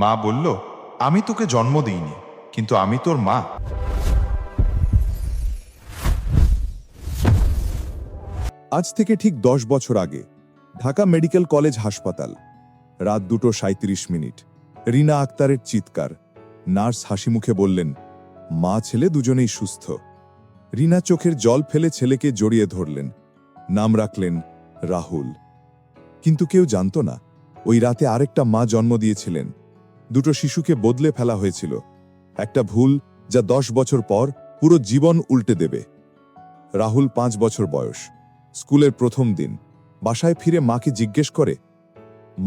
মা বলল, আমি তোকে জন্ম দিইনি, কিন্তু আমি তোর মা। আজ থেকে ঠিক 10 বছর আগে ঢাকা মেডিকেল কলেজ হাসপাতাল, রাত 2:37। রিনা আক্তারের চিৎকার। নার্স হাসি মুখে বললেন, মা ছেলে দুজনেই সুস্থ। রিনা চোখের জল ফেলে ছেলেকে জড়িয়ে ধরলেন। নাম রাখলেন রাহুল। কিন্তু কেউ জানত না, ওই রাতে আরেকটা মা জন্ম দিয়েছিলেন। দুটো শিশুকে বদলে ফেলা হয়েছিল। একটা ভুল যা 10 বছর পর পুরো জীবন উল্টে দেবে। রাহুল 5 বছর বয়স, স্কুলের প্রথম দিন। বাসায় ফিরে মাকে জিজ্ঞেস করে,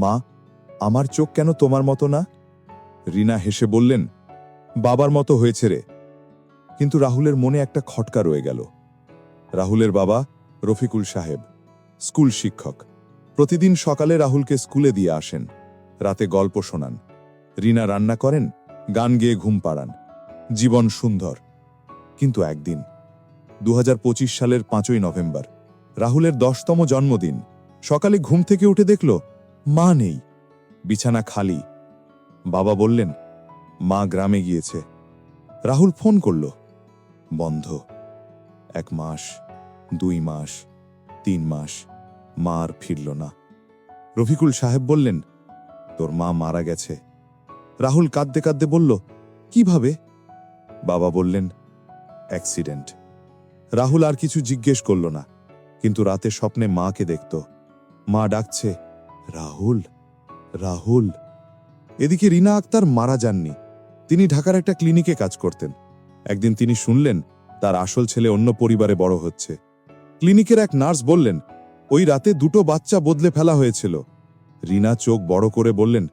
মা, আমার চোখ কেন তোমার মতো না? রিনা হেসে বললেন, বাবার মতো হয়েছে রে। কিন্তু রাহুলের মনে একটা খটকা রয়ে গেল। রাহুলের বাবা রফিকুল সাহেব, স্কুল শিক্ষক। প্রতিদিন সকালে রাহুলকে স্কুলে দিয়ে আসেন, রাতে গল্প শোনান। রিনা রান্না করেন, গান গেয়ে ঘুম পাড়ান। জীবন সুন্দর। কিন্তু একদিন 2025 সালের 5ই নভেম্বর, রাহুলের 10তম জন্মদিন। সকালে ঘুম থেকে উঠে দেখল মা নেই, বিছানা খালি। বাবা বললেন, মা গ্রামে গিয়েছে। রাহুল ফোন করল, বন্ধ। 1 মাস, 2 মাস, 3 মাস, মা আর ফিরল না। রফিকুল সাহেব বললেন, তোর মা মারা গেছে। রাহুল কাঁদতে কাঁদতে বলল, কিভাবে? বাবা বললেন, অ্যাক্সিডেন্ট। রাহুল আর কিছু জিজ্ঞেস করল না, কিন্তু রাতে স্বপ্নে মাকে দেখত। মা ডাকছে, রাহুল, রাহুল। এদিকে রিনা আক্তার মারা যাননি। তিনি ঢাকার একটা ক্লিনিকে কাজ করতেন। একদিন তিনি শুনলেন তার আসল ছেলে অন্য পরিবারে বড় হচ্ছে। ক্লিনিকের এক নার্স বললেন, ওই রাতে 2টো বাচ্চা বদলে ফেলা হয়েছিল। রিনা চোখ বড় করে বললেন,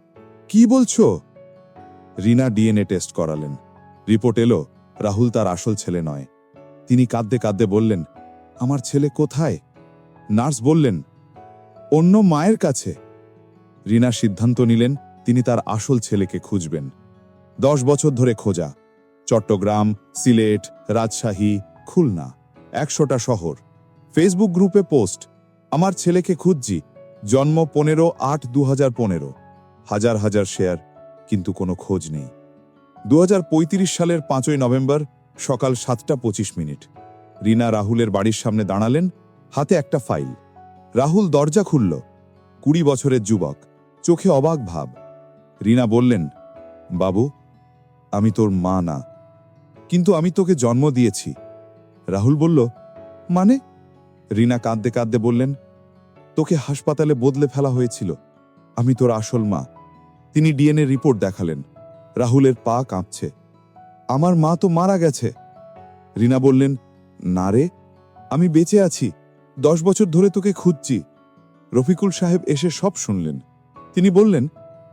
কি বলছো? রিনা ডিএনএ টেস্ট করালেন। রিপোর্ট এলো, রাহুল তার আসল ছেলে নয়। তিনি কাঁদতে কাঁদতে বললেন, আমার ছেলে কোথায়? নার্স বললেন, অন্য মায়ের কাছে। রিনা সিদ্ধান্ত নিলেন তিনি তার আসল ছেলেকে খুঁজবেন। 10 বছর ধরে খোঁজা। চট্টগ্রাম, সিলেট, রাজশাহী, খুলনা, 100টা শহর। ফেসবুক গ্রুপে পোস্ট, আমার ছেলেকে খুঁজছি, জন্ম 15/8/2015। হাজার হাজার শেয়ার, কিন্তু কোনো খোঁজ নেই। 2035 সালের 5ই নভেম্বর সকাল 7:25। রিনা রাহুলের বাড়ির সামনে দাঁড়ালেন, হাতে একটা ফাইল। রাহুল দরজা খুলল। 20 বছরের যুবক, চোখে অবাক ভাব। রিনা বললেন, বাবু, আমি তোর মা না, কিন্তু আমি তোকে জন্ম দিয়েছি। রাহুল বলল, মানে? রিনা কাঁদতে কাঁদতে বললেন, তোকে হাসপাতালে বদলে ফেলা হয়েছিল, আমি তোর আসল মা। তিনি ডিএনএ রিপোর্ট দেখালেন। রাহুলের পা কাঁপছে, আমার মা তো মারা গেছে। রিনা বললেন, না রে, আমি বেঁচে আছি, 10 বছর ধরে তোকে খুঁজছি। রফিকুল সাহেব এসে সব শুনলেন। তিনি বললেন,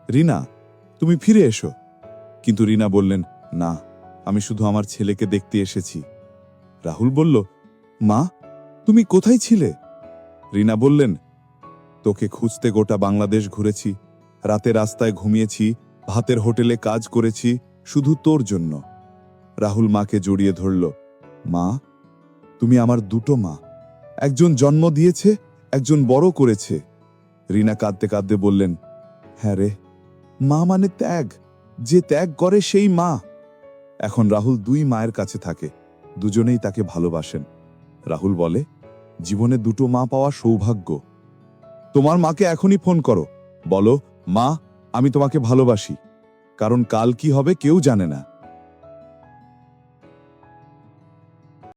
রিনা, তুমি ফিরে এসো। কিন্তু রিনা বললেন, না, আমি শুধু আমার ছেলেকে দেখতে এসেছি। রাহুল বলল, মা, তুমি কোথায় ছিলে? রিনা বললেন, তোকে খুঁজতে গোটা বাংলাদেশ ঘুরেছি, রাতে রাস্তায় ঘুমিয়েছি, ভাতের হোটেলে কাজ করেছি, শুধু তোর জন্য। রাহুল মাকে জড়িয়ে ধরল, মা, তুমি আমার 2টো মা, একজন জন্ম দিয়েছে, একজন বড় করেছে। রিনা কাঁদতে কাঁদতে বললেন, হ্যাঁ রে, মা মানে ত্যাগ, যে ত্যাগ করে সেই মা। এখন রাহুল 2 মায়ের কাছে থাকে, দুজনেই তাকে ভালোবাসেন। রাহুল বলে, জীবনে 2টো মা পাওয়া সৌভাগ্য। তোমার মাকে এখনই ফোন করো, বলো, মা, আমি তোমাকে ভালোবাসি, কারণ কাল কি হবে কেউ জানে না।